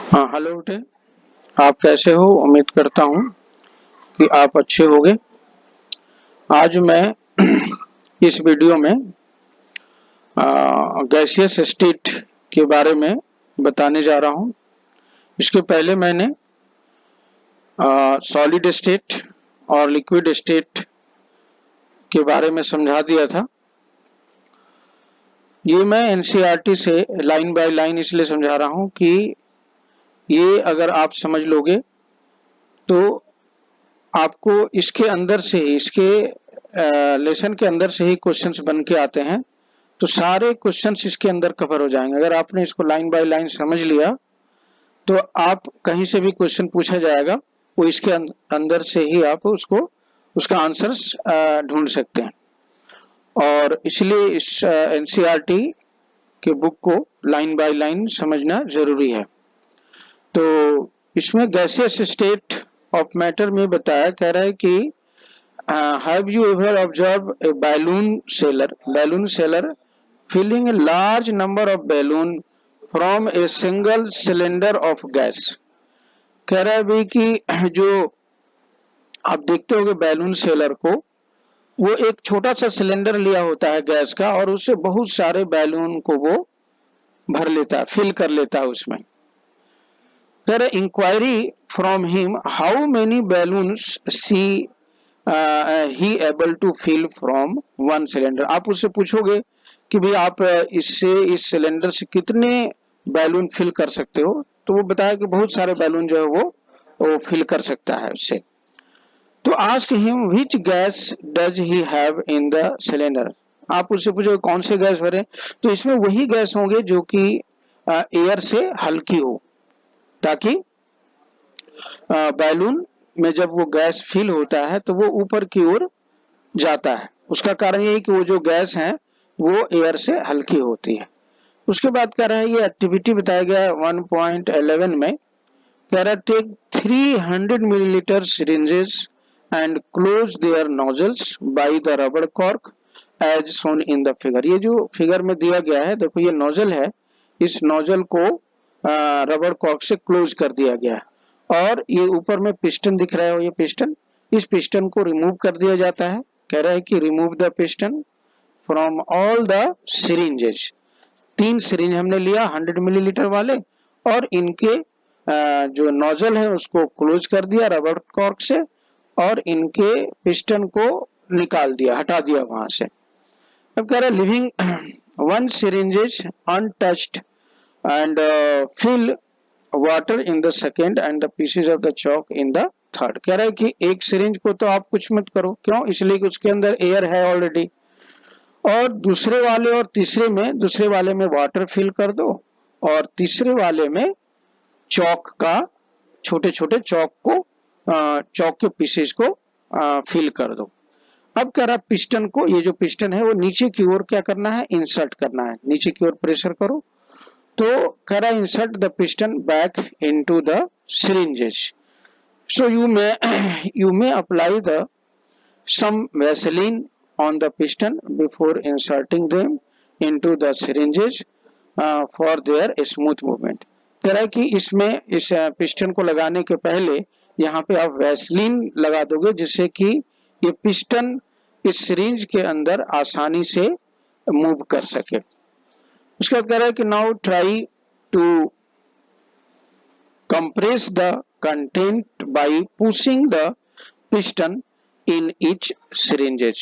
हाँ, हेलो बेटे। आप कैसे हो? उम्मीद करता हूँ कि आप अच्छे होंगे। आज मैं इस वीडियो में गैसियस स्टेट के बारे में बताने जा रहा हूँ। इसके पहले मैंने सॉलिड स्टेट और लिक्विड स्टेट के बारे में समझा दिया था। ये मैं एनसीईआरटी से लाइन बाय लाइन इसलिए समझा रहा हूँ कि ये अगर आप समझ लोगे तो आपको इसके अंदर से ही इसके लेसन के अंदर से ही क्वेश्चंस बन के आते हैं। तो सारे क्वेश्चंस इसके अंदर कवर हो जाएंगे। अगर आपने इसको लाइन बाय लाइन समझ लिया तो आप कहीं से भी क्वेश्चन पूछा जाएगा वो इसके अंदर से ही आप उसको उसका आंसर्स ढूंढ सकते हैं। और इसलिए इस एनसीईआरटी के बुक को लाइन बाय लाइन समझना जरूरी है। तो इसमें गैसियस स्टेट ऑफ मैटर में बताया कह रहा है कि have you ever observed a balloon seller filling a large number of balloon from a single cylinder of gas? कह रहा है भाई कि जो आप देखते होगे बैलून सेलर को, वो एक छोटा सा सिलेंडर लिया होता है गैस का और उससे बहुत सारे बैलून को वो भर लेता है, फिल कर लेता है उसमें। कह रहे inquiry from him how many balloons see he able to fill from one cylinder. आप उससे पूछोगे कि भाई आप इससे इस सिलेंडर से कितने बैलून फिल कर सकते हो, तो वो बताया कि बहुत सारे बैलून जो है वो फिल कर सकता है उससे। तो ask him which gas does he have in the cylinder. आप उससे पूछोगे कौन से गैस भरे, तो इसमें वही गैस होंगे जो कि एयर से हल्की हो, ताकि बैलून में जब वो गैस फिल होता है तो वो ऊपर की ओर जाता है। उसका कारण ये है कि वो जो गैस है वो एयर से हल्की होती है। उसके बाद कह रहा है ये एक्टिविटी बताया गया 1.11 में। कह रहा है take 300 millilitre syringes and close their nozzles by the rubber cork as shown in the figure. ये जो फिगर में दिया गया है, देखो ये नोजल है, इस नोजल को रबर कॉर्क से क्लोज कर दिया गया है और ये ऊपर में पिस्टन दिख रहा है, ये पिस्टन, इस पिस्टन को रिमूव कर दिया जाता है। कह रहा है कि remove the piston from all the syringes. 3 syringe हमने लिया 100 मिलीलीटर वाले और इनके जो नोजल है उसको क्लोज कर दिया रबर कॉर्क से और इनके पिस्टन को निकाल दिया, हटा दिया वहां से। अब कह रहा है leaving one syringes untouched and fill water in the second and the pieces of the chalk in the third. कह रहा है कि एक सिरिंज को तो आप कुछ मत करो, क्यों? इसलिए कि उसके अंदर एयर है ऑलरेडी। और दूसरे वाले में वाटर फिल कर दो और तीसरे वाले में चौक का, छोटे छोटे चौक को, चौक के पीसेज को फिल कर दो। अब कह रहा पिस्टन को, ये जो पिस्टन है वो नीचे की ओर क्या करना है, इंसर्ट करना है, नीचे की ओर प्रेशर करो। तो कह रहा insert the piston back into the syringes. So you may apply the some Vaseline on the piston before inserting them into the syringes for their smooth movement. कह रहा है कि इसमें इस पिस्टन को लगाने के पहले यहाँ पे आप वैसलीन लगा दोगे जिससे कि ये पिस्टन इस सिरिंज के अंदर आसानी से मूव कर सके। उसके बाद कह रहा है कि now try to compress the content by pushing the piston in each syringes।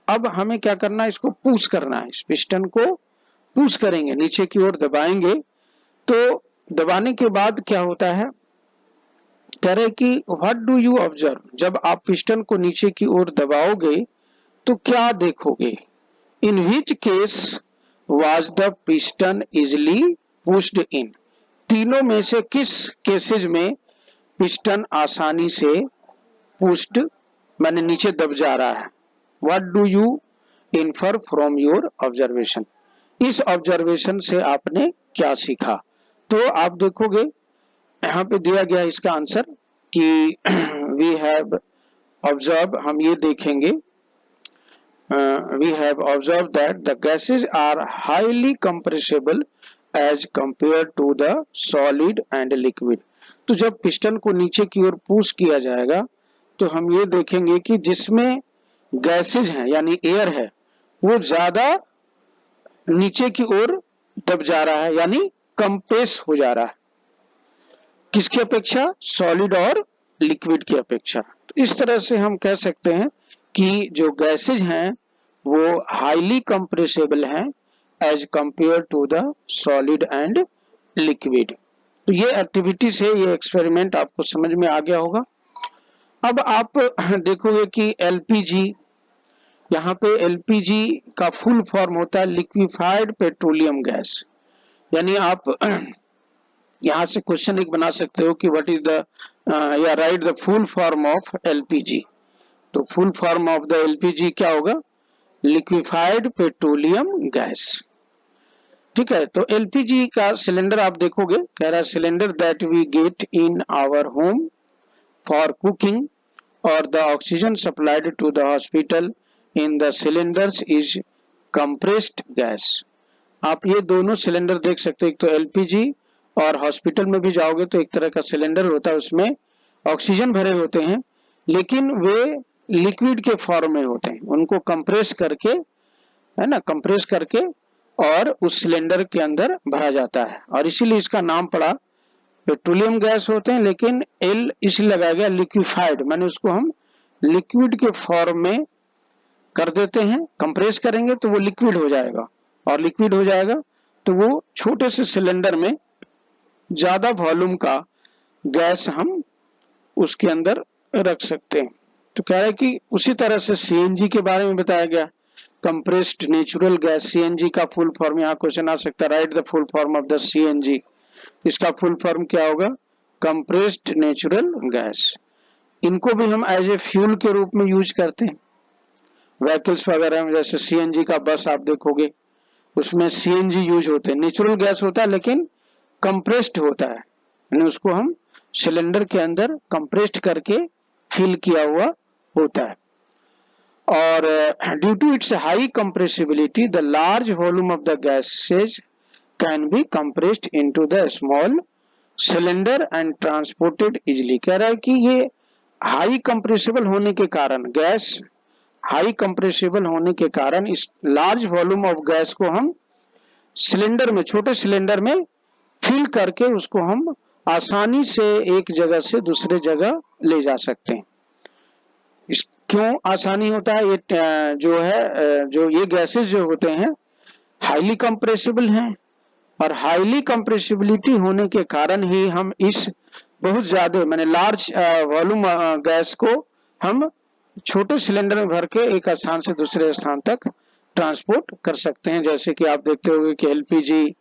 अब हमें क्या करना है, इसको पुश करना है, इस पिस्टन को पुश करेंगे, नीचे की ओर दबाएंगे। तो दबाने के बाद क्या होता है, कह रहे कि व्हाट डू यू ऑब्जर्व, जब आप पिस्टन को नीचे की ओर दबाओगे तो क्या देखोगे। In which case was the piston easily pushed in. तीनों में से किस केसेस में पिस्टन आसानी से पुश्ड माने नीचे दब जा रहा है। What do you infer from your observation. इस ऑब्जर्वेशन से आपने क्या सीखा। तो आप देखोगे यहाँ पे दिया गया इसका आंसर कि वी हैव ऑब्जर्व, हम ये देखेंगे we have observed that the gases are highly compressible as compare to the solid and liquid. तो जब पिस्टन को नीचे की ओर पुश किया जाएगा तो हम ये देखेंगे कि जिसमें गैसेज हैं यानी एयर है वो ज्यादा नीचे की ओर दब जा रहा है यानी कंप्रेस हो जा रहा है, किसकी अपेक्षा? सॉलिड और लिक्विड की अपेक्षा। तो इस तरह से हम कह सकते हैं कि जो गैसेज हैं वो हाईली कंप्रेसिबल हैं as compare to the solid and liquid. तो ये एक्टिविटी से ये एक्सपेरिमेंट आपको समझ में आ गया होगा। अब आप देखोगे कि एलपीजी, यहाँ पे एलपीजी का फुल फॉर्म होता है लिक्विफाइड पेट्रोलियम गैस। यानी आप यहाँ से क्वेश्चन एक बना सकते हो कि व्हाट इज द या right the full form of LPG. तो full form of the LPG क्या होगा? Liquefied petroleum gas. ठीक है, तो एलपीजी का सिलेंडर आप देखोगे, कह रहा है cylinder that we get in our home for cooking और the oxygen supplied to the hospital in the cylinders is compressed gas. आप ये दोनों सिलेंडर देख सकते हैं, एक तो एलपीजी और हॉस्पिटल में भी जाओगे तो एक तरह का सिलेंडर होता है, उसमें ऑक्सीजन भरे होते हैं लेकिन वे लिक्विड के फॉर्म में होते हैं, उनको कंप्रेस करके, है ना, कंप्रेस करके और उस सिलेंडर के अंदर भरा जाता है और इसीलिए इसका नाम पड़ा। पेट्रोलियम गैस होते हैं लेकिन एल इसलिए लगाया गया लिक्विफाइड, माने उसको हम लिक्विड के फॉर्म में कर देते हैं, कंप्रेस करेंगे तो वो लिक्विड हो जाएगा और लिक्विड हो जाएगा तो वो छोटे से सिलेंडर में ज्यादा वॉल्यूम का गैस हम उसके अंदर रख सकते हैं। तो कह रहा है कि उसी तरह से सीएनजी के बारे में बताया गया, कंप्रेस्ड नेचुरल गैस। सीएनजी का फुल फॉर्म यहाँ क्वेश्चन आ सकता है, right the full form of the CNG. इसका फुल फॉर्म क्या होगा? Compressed natural gas. इनको भी हम एज ए फ्यूल के रूप में यूज करते हैं व्हीकल्स वगैरह में, जैसे सीएनजी का बस आप देखोगे उसमें सीएनजी यूज होते हैं, नेचुरल गैस होता है लेकिन कंप्रेस्ड होता है, यानी उसको हम सिलेंडर के अंदर कंप्रेस्ड करके फिल किया हुआ होता है। और due to its high compressibility the large volume of the gases can be compressed into the small cylinder and transported easily. कह रहा है कि ये हाई कंप्रेसिबल होने के कारण, गैस हाई कंप्रेसिबल होने के कारण इस लार्ज वॉल्यूम ऑफ गैस को हम सिलेंडर में, छोटे सिलेंडर में फिल करके उसको हम आसानी से एक जगह से दूसरे जगह ले जा सकते हैं। इस क्यों आसानी होता है? ये जो है जो ये गैसेस जो होते हैं हाईली कंप्रेसिबल हैं और हाईली कंप्रेसिबिलिटी होने के कारण ही हम इस बहुत ज्यादा माने लार्ज वॉल्यूम गैस को हम छोटे सिलेंडर में भर के एक स्थान से दूसरे स्थान तक ट्रांसपोर्ट कर सकते हैं। जैसे कि आप देखते होंगे कि एलपीजी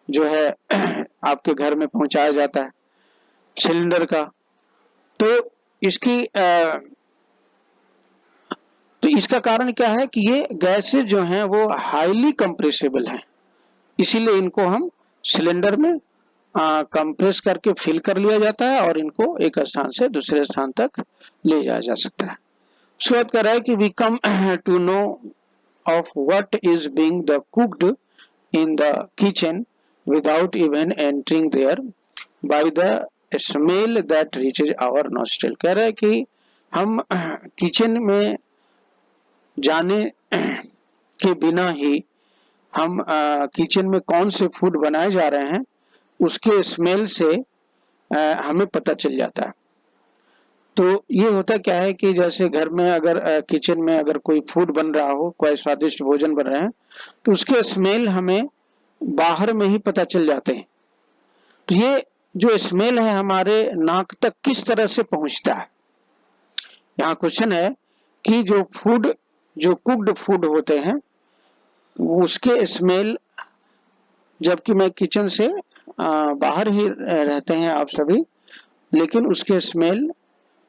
जो है आपके घर में पहुंचाया जाता है सिलेंडर का, तो इसका कारण क्या है कि ये गैसेज जो हैं वो हाईली कंप्रेसिबल हैं, इसीलिए इनको हम सिलेंडर में कंप्रेस करके फिल कर लिया जाता है और इनको एक स्थान से दूसरे स्थान तक ले जाया जा सकता है। उसके बाद कह रहा है कि we come to know of what is being the cooked in the kitchen without even entering there by the smell that reaches our nostril. कह रहा है कि हम किचन में जाने के बिना ही हम किचन में कौन से फूड बनाए जा रहे हैं उसके स्मेल से हमें पता चल जाता है। तो ये होता क्या है कि जैसे घर में अगर किचन में अगर कोई फूड बन रहा हो, कोई स्वादिष्ट भोजन बन रहे हैं तो उसके स्मेल हमें बाहर में ही पता चल जाते हैं। तो ये जो स्मेल है हमारे नाक तक किस तरह से पहुंचता है? यहाँ क्वेश्चन है कि जो कुक्ड फूड होते हैं उसके स्मेल, जबकि मैं किचन से बाहर ही रहते हैं आप सभी, लेकिन उसके स्मेल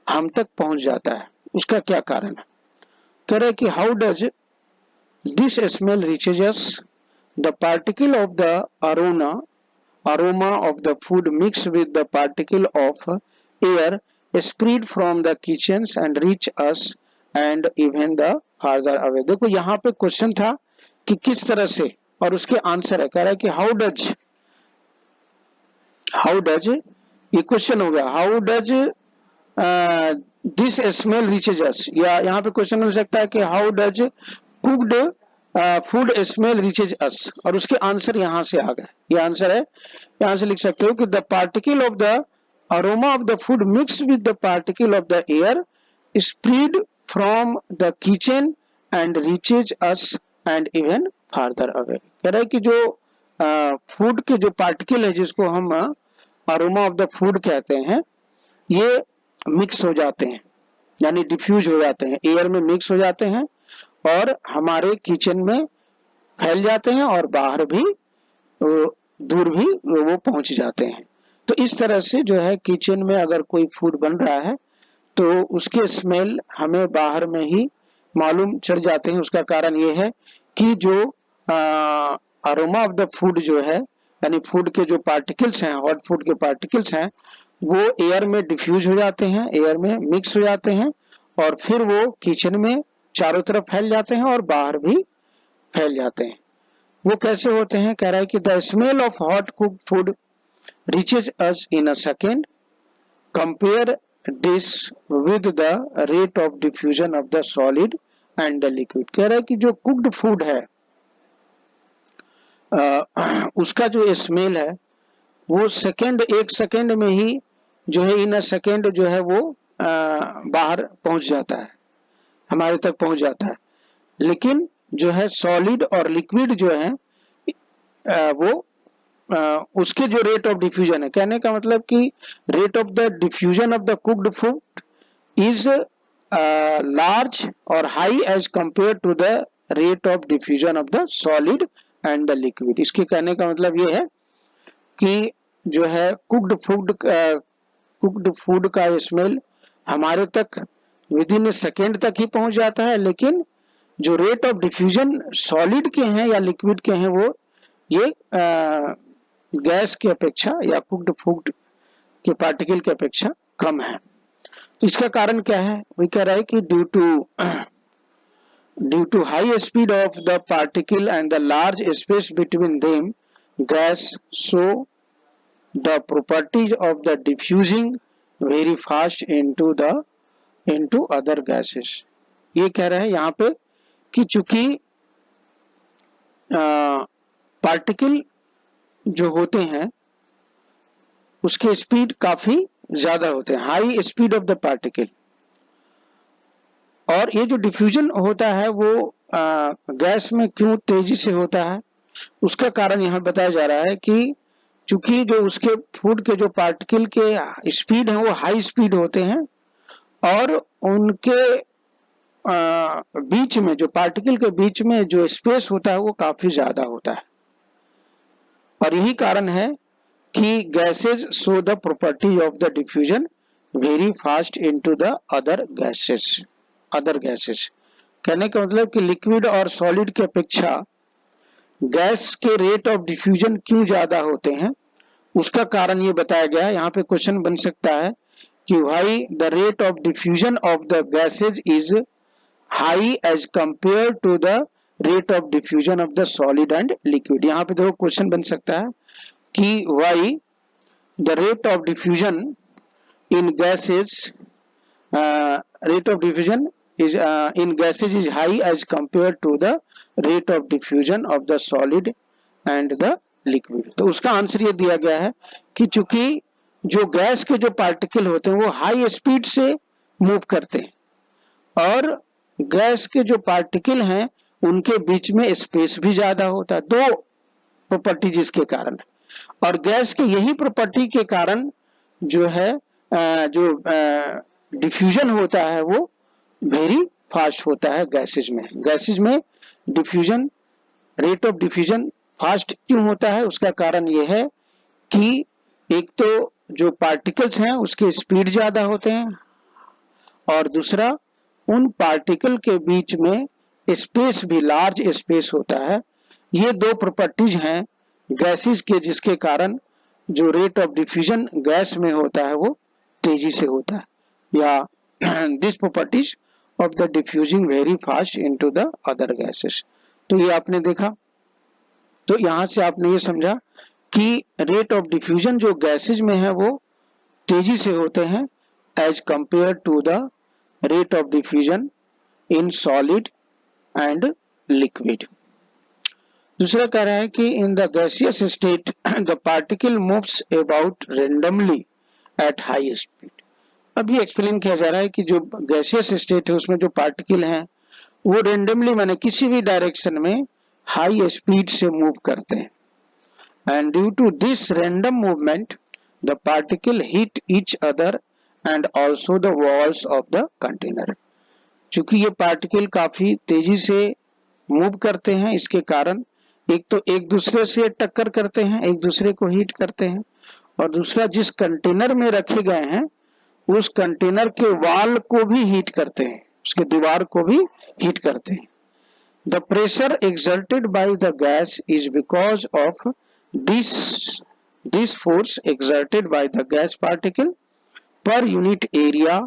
हम तक पहुंच जाता है, उसका क्या कारण है? कह रहे कि how does this smell reaches us? The particle of the aroma of the food mixed with the particle of air spread from the kitchens and reach us and even the farther away। देखो यहाँ पे question था कि किस तरह से, और उसके आंसर है, कह रहा है कि हाउ डज हाउ डज, ये क्वेश्चन हो गया, how does this smell reaches us, या यहाँ पे क्वेश्चन हो सकता है कि how does cooked food smell reaches us, और उसके आंसर यहाँ से आ गए। ये आंसर है, यहाँ से लिख सकते हो कि the particle of the aroma of the food mix with the particle of the air spread from the kitchen and reaches us and even farther away. कह रहा है कि जो फूड के जो पार्टिकल है जिसको हम अरोमा ऑफ द फूड कहते हैं, ये मिक्स हो जाते हैं, यानी डिफ्यूज हो जाते हैं, एयर में मिक्स हो जाते हैं और हमारे किचन में फैल जाते हैं और बाहर भी दूर भी वो पहुंच जाते हैं। तो इस तरह से जो है किचन में अगर कोई फूड बन रहा है तो उसके स्मेल हमें बाहर में ही मालूम चढ़ जाते हैं। उसका कारण ये है कि जो अरोमा ऑफ द फूड जो है, यानी फूड के जो पार्टिकल्स हैं, हॉट फूड के पार्टिकल्स हैं, वो एयर में डिफ्यूज हो जाते हैं, एयर में मिक्स हो जाते हैं और फिर वो किचन में चारों तरफ फैल जाते हैं और बाहर भी फैल जाते हैं। वो कैसे होते हैं? कह रहा है कि the smell of hot cooked food reaches us in a second, compare this with the rate of diffusion of the solid and the liquid. कह रहा है कि जो कुक्ड फूड है उसका जो स्मेल है वो एक सेकेंड में ही जो है, इन अ सेकेंड जो है वो बाहर पहुंच जाता है, हमारे तक पहुंच जाता है। लेकिन जो है सॉलिड और लिक्विड जो है वो उसके जो रेट ऑफ डिफ्यूजन है, कहने का मतलब कि rate of the diffusion of the cooked food is large और high as compare to the rate of diffusion of the solid and the liquid. इसके कहने का मतलब ये है कि जो है कुक्ड फूड का स्मेल हमारे तक विद इन सेकेंड तक ही पहुंच जाता है, लेकिन जो रेट ऑफ डिफ्यूजन सॉलिड के हैं या लिक्विड के हैं वो ये गैस की अपेक्षा या कुक्ड फूड के पार्टिकल की अपेक्षा कम है। तो इसका कारण क्या है? वो कह रहा है कि due to high speed of the particle and the large space between them, gas so the properties of the diffusing very fast into other gases। ये कह रहा है यहाँ पे कि चूंकि पार्टिकल जो होते हैं उसके स्पीड काफी ज्यादा होते हैं, high speed of the particle, और ये जो डिफ्यूजन होता है वो गैस में क्यों तेजी से होता है, उसका कारण यहाँ बताया जा रहा है कि चूंकि जो उसके फूड के जो पार्टिकल के स्पीड है वो हाई स्पीड होते हैं और उनके बीच में, जो पार्टिकल के बीच में जो स्पेस होता है वो काफी ज्यादा होता है, और यही कारण है कि gases show the property of the diffusion very fast into the other gases. कहने का मतलब कि लिक्विड और सॉलिड की अपेक्षा गैस के रेट ऑफ डिफ्यूजन क्यों ज्यादा होते हैं, उसका कारण ये बताया गया है। यहाँ पे क्वेश्चन बन सकता है कि why the rate of diffusion of the gases is high as compare to the rate of diffusion of the solid and liquid. यहाँ पे देखो क्वेश्चन बन सकता है कि why the rate of diffusion in gases in gases is high as compared to the rate of diffusion of the solid and the liquid। तो उसका answer ये दिया गया है कि चूंकि जो गैस के जो पार्टिकल होते हैं वो हाई स्पीड से मूव करते हैं और गैस के जो पार्टिकल हैं उनके बीच में स्पेस भी ज्यादा होता है, दो प्रॉपर्टी जिसके कारण, और गैस के यही प्रॉपर्टी के कारण जो है जो डिफ्यूजन होता है वो वेरी फास्ट होता है गैसेज में diffusion, rate of diffusion fast क्यों होता है, उसका कारण ये है कि एक तो जो पार्टिकल्स हैं उसके स्पीड ज्यादा होते हैं और दूसरा उन पार्टिकल के बीच में स्पेस भी, लार्ज स्पेस होता है। ये दो प्रॉपर्टीज हैं गैसेज के जिसके कारण जो रेट ऑफ डिफ्यूजन गैस में होता है वो तेजी से होता है, या this properties of the diffusing very fast into the other gases. तो ये आपने देखा, तो यहाँ से आपने ये समझा कि रेट ऑफ डिफ्यूजन जो गैसेज में है वो तेजी से होते हैं as compare to the rate of diffusion in solid and liquid. दूसरा कह रहा है कि in the gaseous state the particle moves about randomly at high speed. अब ये एक्सप्लेन किया जा रहा है कि जो गैसियस स्टेट है उसमें जो पार्टिकल हैं वो रेंडमली माने किसी भी डायरेक्शन में हाई स्पीड से मूव करते हैं, and due to this random movement the particle hit each other and also the walls of the container. चूंकि ये पार्टिकल काफी तेजी से मूव करते हैं, इसके कारण एक तो एक दूसरे से टक्कर करते हैं, एक दूसरे को हिट करते हैं, और दूसरा जिस कंटेनर में रखे गए हैं उस कंटेनर के वॉल को भी हीट करते हैं, उसके दीवार को भी हीट करते हैं। The pressure exerted by the gas is because of this force exerted by the gas particle per unit area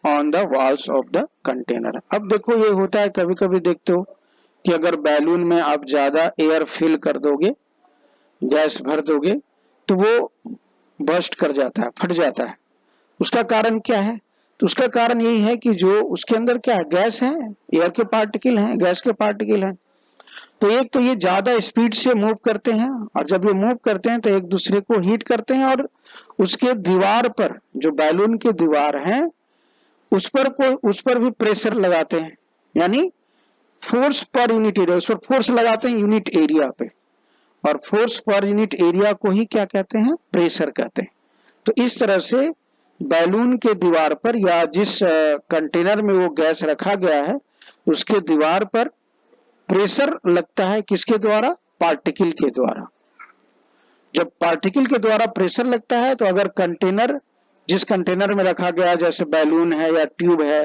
on the walls of the container. अब देखो ये होता है, कभी कभी देखते हो कि अगर बैलून में आप ज्यादा एयर फिल कर दोगे, गैस भर दोगे, तो वो बर्स्ट कर जाता है, फट जाता है। उसका कारण क्या है? तो उसका कारण यही है कि जो उसके अंदर क्या है, गैस है, एयर के पार्टिकल हैं, गैस के पार्टिकल हैं। तो एक तो ये ज्यादा स्पीड से मूव करते हैं, और जब ये मूव करते हैं तो एक दूसरे को हीट करते हैं, और उसके दीवार पर, जो बैलून की दीवार है उस पर भी प्रेशर लगाते हैं, यानी फोर्स पर यूनिट एरिया, उस पर फोर्स लगाते हैं यूनिट एरिया पे, और फोर्स पर यूनिट एरिया को ही क्या कहते हैं, प्रेशर कहते हैं। तो इस तरह से बैलून के दीवार पर या जिस कंटेनर में वो गैस रखा गया है उसके दीवार पर प्रेशर लगता है, किसके द्वारा, पार्टिकल के द्वारा। जब पार्टिकल के द्वारा प्रेशर लगता है तो अगर कंटेनर, जिस कंटेनर में रखा गया, जैसे बैलून है या ट्यूब है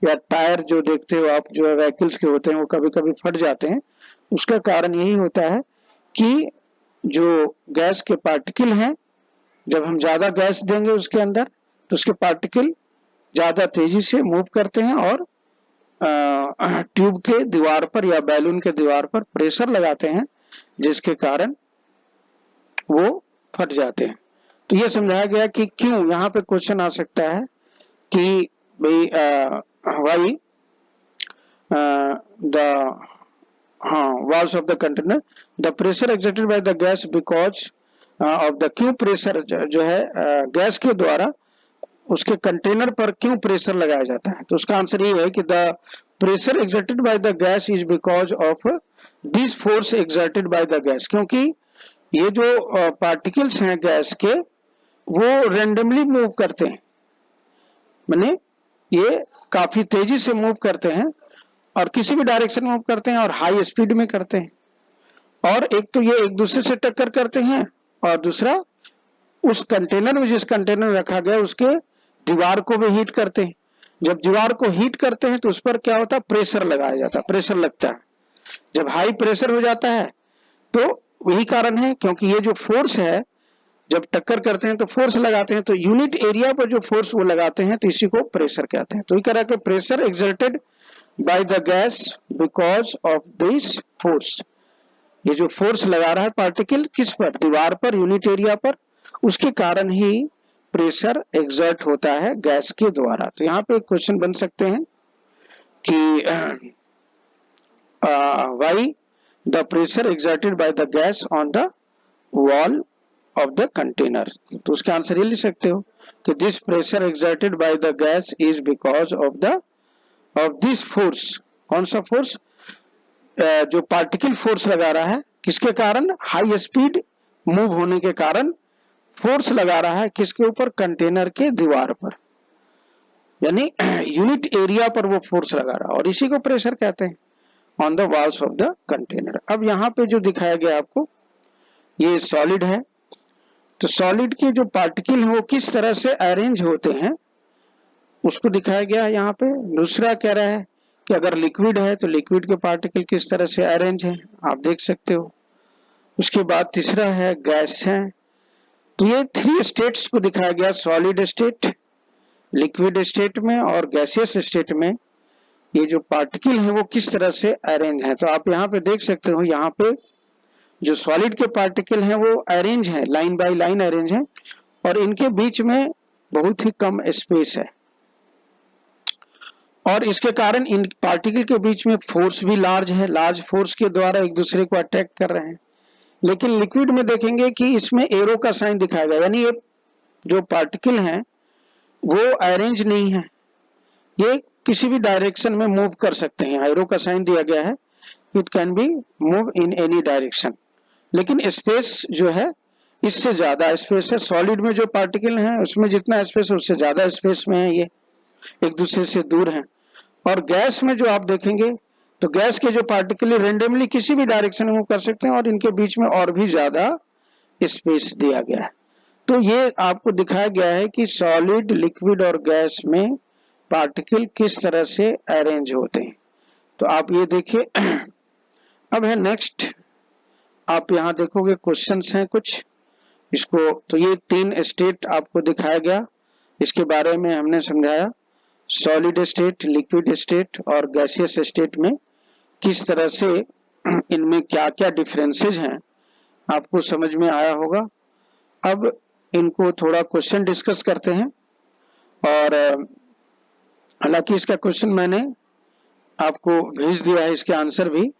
या टायर जो देखते हो आप, जो व्हीकल्स के होते हैं वो कभी कभी फट जाते हैं, उसका कारण यही होता है कि जो गैस के पार्टिकल हैं, जब हम ज्यादा गैस देंगे उसके अंदर तो उसके पार्टिकल ज्यादा तेजी से मूव करते हैं और ट्यूब के दीवार पर या बैलून के दीवार पर प्रेशर लगाते हैं, जिसके कारण वो फट जाते हैं। तो ये समझाया गया कि क्यों, यहाँ पे क्वेश्चन आ सकता है कि भाई why the walls of the container the pressure exerted by the gas because of the, क्यों प्रेशर जो है गैस के द्वारा उसके कंटेनर पर क्यों प्रेशर लगाया जाता है? तो उसका आंसर ये है कि the pressure exerted by the gas is because of this force exerted by the gas. क्योंकि ये जो पार्टिकल्स हैं गैस के वो रेंडमली मूव करते हैं, माने ये काफी तेजी से मूव करते हैं और किसी भी डायरेक्शन में मूव करते हैं और हाई स्पीड में करते हैं, और एक तो ये एक दूसरे से टक्कर करते हैं, और दूसरा उस कंटेनर में, जिस कंटेनर में रखा गया उसके दीवार को भी हीट करते हैं। जब दीवार को हीट करते हैं तो उस पर क्या होता है, प्रेशर लगाया जाता है, प्रेशर लगता है। जब हाई प्रेशर हो जाता है तो वही कारण है, क्योंकि ये जो फोर्स है, जब टक्कर करते हैं तो फोर्स लगाते हैं, तो यूनिट एरिया पर जो फोर्स वो लगाते हैं तो इसी को प्रेशर कहते हैं। तो इस तरह के pressure exerted by the gas because of this force, ये जो फोर्स लगा रहा है पार्टिकल किस पर, दीवार पर, यूनिट एरिया पर, उसके कारण ही प्रेशर एक्सर्ट होता है गैस के द्वारा। तो यहाँ पे एक क्वेश्चन बन सकते हैं कि why the pressure exerted by the gas on the wall of the container. तो उसका आंसर ये लिख सकते हो कि this pressure exerted by the gas is because of this force. कौन सा फोर्स? जो पार्टिकल फोर्स लगा रहा है, किसके कारण, हाई स्पीड मूव होने के कारण फोर्स लगा रहा है किसके ऊपर, कंटेनर के दीवार पर, यानी यूनिट एरिया पर वो फोर्स लगा रहा है, और इसी को प्रेशर कहते हैं on the walls of the container. अब यहाँ पे जो दिखाया गया आपको, ये सॉलिड है, तो सॉलिड के जो पार्टिकल हैं वो किस तरह से अरेंज होते हैं उसको दिखाया गया है यहाँ पे। दूसरा कह रहा है कि अगर लिक्विड है तो लिक्विड के पार्टिकल किस तरह से अरेंज हैं, आप देख सकते हो। उसके बाद तीसरा है गैस है, तो ये 3 स्टेट्स को दिखाया गया, सॉलिड स्टेट, लिक्विड स्टेट में और गैसियस स्टेट में ये जो पार्टिकल है वो किस तरह से अरेंज है। तो आप यहाँ पे देख सकते हो, यहाँ पे जो सॉलिड के पार्टिकल हैं वो अरेंज हैं, लाइन बाय लाइन अरेंज हैं, और इनके बीच में बहुत ही कम स्पेस है, और इसके कारण इन पार्टिकल के बीच में फोर्स भी लार्ज है, लार्ज फोर्स के द्वारा एक दूसरे को अट्रैक्ट कर रहे हैं। लेकिन लिक्विड में देखेंगे कि इसमें एरो का साइन दिखाया गया, यानी ये जो पार्टिकल हैं वो अरेंज नहीं है, ये किसी भी डायरेक्शन में मूव कर सकते हैं। एरो का साइन दिया गया है, it can be move in any direction, लेकिन स्पेस जो है इससे ज्यादा स्पेस है। सॉलिड में जो पार्टिकल हैं उसमें जितना स्पेस है उससे ज्यादा स्पेस में है, ये एक दूसरे से दूर हैं। और गैस में जो आप देखेंगे तो गैस के जो पार्टिकल रेंडमली किसी भी डायरेक्शन में मूव कर सकते हैं, और इनके बीच में और भी ज्यादा स्पेस दिया गया है। तो ये आपको दिखाया गया है कि सॉलिड, लिक्विड और गैस में पार्टिकल किस तरह से अरेंज होते हैं। तो आप ये देखिए। अब है नेक्स्ट, आप यहाँ देखोगे क्वेश्चंस हैं कुछ इसको, तो ये 3 स्टेट आपको दिखाया गया, इसके बारे में हमने समझाया। सॉलिड स्टेट, लिक्विड स्टेट और गैसियस स्टेट में किस तरह से इनमें क्या क्या डिफरेंसेस हैं आपको समझ में आया होगा। अब इनको थोड़ा क्वेश्चन डिस्कस करते हैं, और हालांकि इसका क्वेश्चन मैंने आपको भेज दिया है, इसके आंसर भी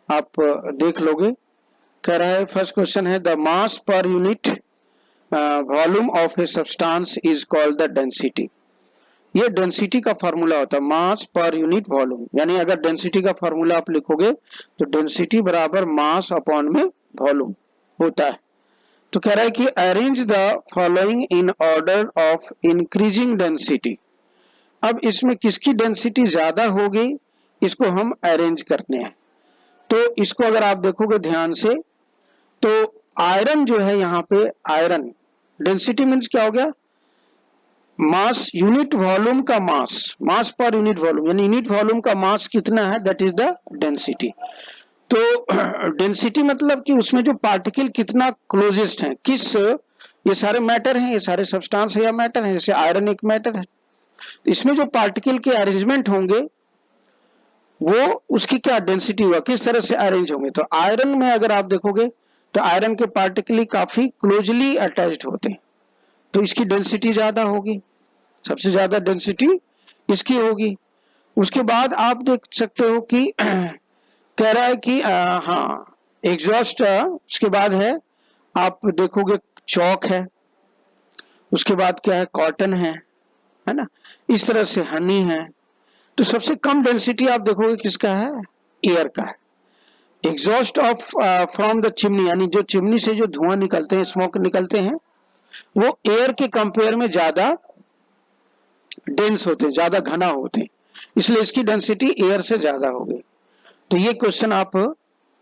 आप देख लोगे। कह रहा है फर्स्ट क्वेश्चन है, the mass per unit volume of a substance is called the density. ये डेंसिटी का फार्मूला होता है, मास पर यूनिट वॉल्यूम, यानी अगर डेंसिटी का फार्मूला आप लिखोगे तो डेंसिटी बराबर मास अपॉन में वॉल्यूम होता है। तो कह रहा है कि arrange the following in order of increasing density. अब इसमें किसकी डेंसिटी ज्यादा होगी इसको हम अरेंज करने हैं। तो इसको अगर आप देखोगे ध्यान से तो आयरन जो है यहाँ पे, आयरन डेंसिटी मीन्स क्या हो गया, मास यूनिट वॉल्यूम का मास, मास पर यूनिट वॉल्यूम, यानी यूनिट वॉल्यूम का मास कितना है दैट इज द डेंसिटी। तो डेंसिटी मतलब कि उसमें जो पार्टिकल कितना क्लोजेस्ट है, किस, ये सारे मैटर हैं, ये सारे सब्सटेंस है या मैटर है, जैसे आयरन एक मैटर है, इसमें जो पार्टिकल के अरेंजमेंट होंगे वो उसकी क्या डेंसिटी हुआ, किस तरह से अरेंज होंगे। तो आयरन में अगर आप देखोगे तो आयरन के पार्टिकल काफी क्लोजली अटैच्ड होते हैं, तो इसकी डेंसिटी ज्यादा होगी, सबसे ज्यादा डेंसिटी इसकी होगी। उसके बाद आप देख सकते हो कि कह रहा है कि हाँ एग्जॉस्ट, उसके बाद है आप देखोगे चौक है, उसके बाद क्या है कॉटन है ना, इस तरह से हनी है। तो सबसे कम डेंसिटी आप देखोगे किसका है, एयर का है। Exhaust of from the chimney, यानी जो चिमनी से जो धुआं निकलते हैं, स्मोक निकलते हैं, वो एयर के कंपेयर में ज्यादा डेंस होते हैं, ज्यादा घना होते हैं, इसलिए इसकी डेंसिटी एयर से ज्यादा होगी। तो ये क्वेश्चन आप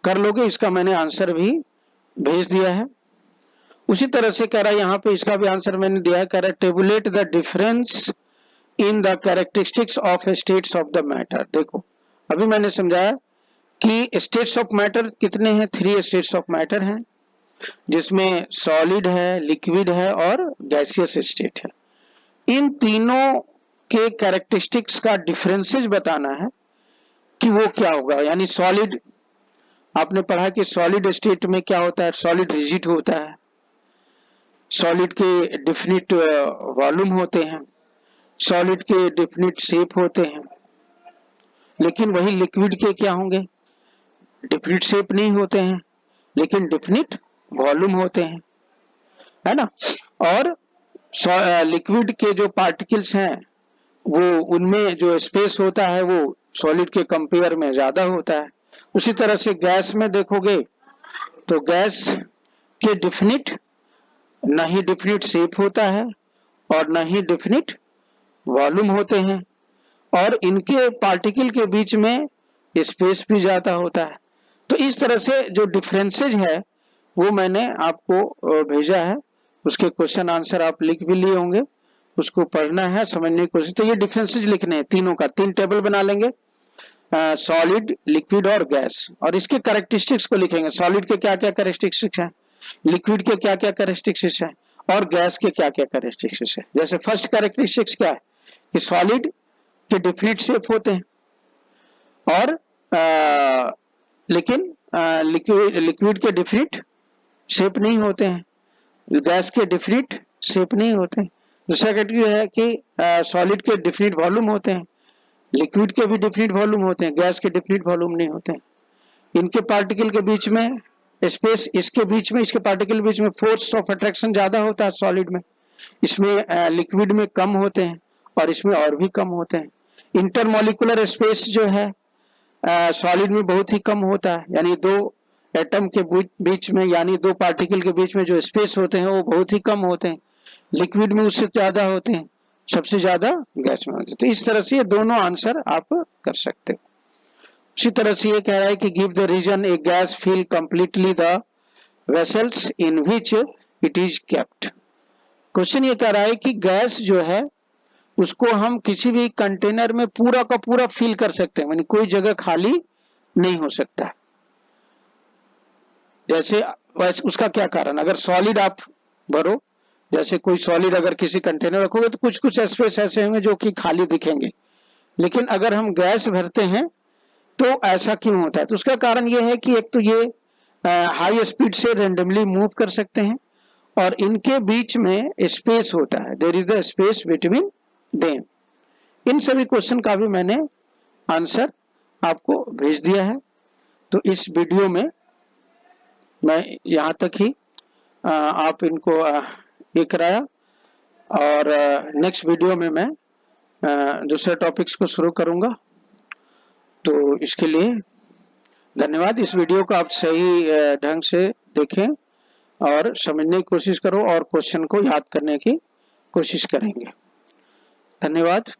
कर लोगे, इसका मैंने आंसर भी भेज दिया है। उसी तरह से कह रहा है यहाँ पे, इसका भी आंसर मैंने दिया है, कह रहा है tablet the difference in the characteristics of states of the matter. देखो अभी मैंने समझाया कि स्टेट्स ऑफ मैटर कितने हैं, 3 स्टेट्स ऑफ मैटर हैं, जिसमें सॉलिड है, लिक्विड है और गैसियस स्टेट है। इन तीनों के कैरेक्टरिस्टिक्स का डिफरेंसेस बताना है कि वो क्या होगा। यानी सॉलिड, आपने पढ़ा कि सॉलिड स्टेट में क्या होता है, सॉलिड रिजिड होता है, सॉलिड के डेफिनिट वॉल्यूम होते हैं, सॉलिड के डेफिनिट शेप होते हैं। लेकिन वही लिक्विड के क्या होंगे, डेफिनिट शेप नहीं होते हैं लेकिन डेफिनिट वॉल्यूम होते हैं, है ना। और लिक्विड के जो पार्टिकल्स हैं वो, उनमें जो स्पेस होता है वो सॉलिड के कंपेयर में ज्यादा होता है। उसी तरह से गैस में देखोगे तो गैस के डेफिनिट, न ही डेफिनिट शेप होता है और न ही डेफिनिट वॉल्यूम होते हैं, और इनके पार्टिकल के बीच में स्पेस भी ज्यादा होता है। तो इस तरह से जो डिफरेंसेज है वो मैंने आपको भेजा है, उसके क्वेश्चन आंसर आप लिख भी लिए होंगे, उसको पढ़ना है, समझने की कोशिश। तो ये डिफरेंसेज लिखने हैं तीनों का, 3 टेबल बना लेंगे, सॉलिड, लिक्विड और गैस, और इसके कैरेक्टरिस्टिक्स को लिखेंगे, सॉलिड के क्या क्या कैरेक्टरिस्टिक्स हैं, लिक्विड के क्या क्या कैरेक्टरिस्टिक्स हैं और गैस के क्या क्या कैरेक्टरिस्टिक्स हैं। जैसे फर्स्ट कैरेक्टरिस्टिक्स क्या है कि सॉलिड के डेफिनिट शेप होते हैं, और लेकिन लिक्विड के डिफिनिट शेप नहीं होते हैं, गैस के डिफिनिट शेप नहीं होते हैं। दूसरा कैटेगरी है कि सॉलिड के डिफिनिट वॉल्यूम होते हैं, लिक्विड के भी डिफिनिट वॉल्यूम होते हैं, गैस के डिफिनिट वॉल्यूम नहीं होते हैं। इनके पार्टिकल के बीच में स्पेस, इसके बीच में, इसके पार्टिकल के बीच में फोर्स ऑफ अट्रैक्शन ज्यादा होता है सॉलिड में, इसमें लिक्विड में कम होते हैं और इसमें और भी कम होते हैं। इंटरमोलिकुलर स्पेस जो है सॉलिड में बहुत ही कम होता है, यानी दो एटम के बीच में, यानी दो पार्टिकल के बीच में जो स्पेस होते हैं वो बहुत ही कम होते हैं। लिक्विड में उससे ज्यादा होते हैं, सबसे ज्यादा गैस में होते हैं। तो इस तरह से ये दोनों आंसर आप कर सकते हो। उसी तरह से ये कह रहा है कि give the reason a gas fill completely the vessels in which it is kept. Question ये कह रहा है कि गैस जो है उसको हम किसी भी कंटेनर में पूरा का पूरा फिल कर सकते हैं, यानी कोई जगह खाली नहीं हो सकता। जैसे उसका क्या कारण, अगर सॉलिड आप भरो, जैसे कोई सॉलिड अगर किसी कंटेनर रखोगे तो कुछ कुछ स्पेस ऐसे होंगे जो कि खाली दिखेंगे, लेकिन अगर हम गैस भरते हैं तो ऐसा क्यों होता है? तो उसका कारण यह है कि एक तो ये हाई स्पीड से रेंडमली मूव कर सकते हैं और इनके बीच में स्पेस होता है, there is the space between them. इन सभी क्वेश्चन का भी मैंने आंसर आपको भेज दिया है। तो इस वीडियो में मैं यहाँ तक ही आप इनको ये कराया, और नेक्स्ट वीडियो में मैं दूसरे टॉपिक्स को शुरू करूँगा। तो इसके लिए धन्यवाद। इस वीडियो को आप सही ढंग से देखें और समझने की कोशिश करो और क्वेश्चन को याद करने की कोशिश करेंगे। धन्यवाद।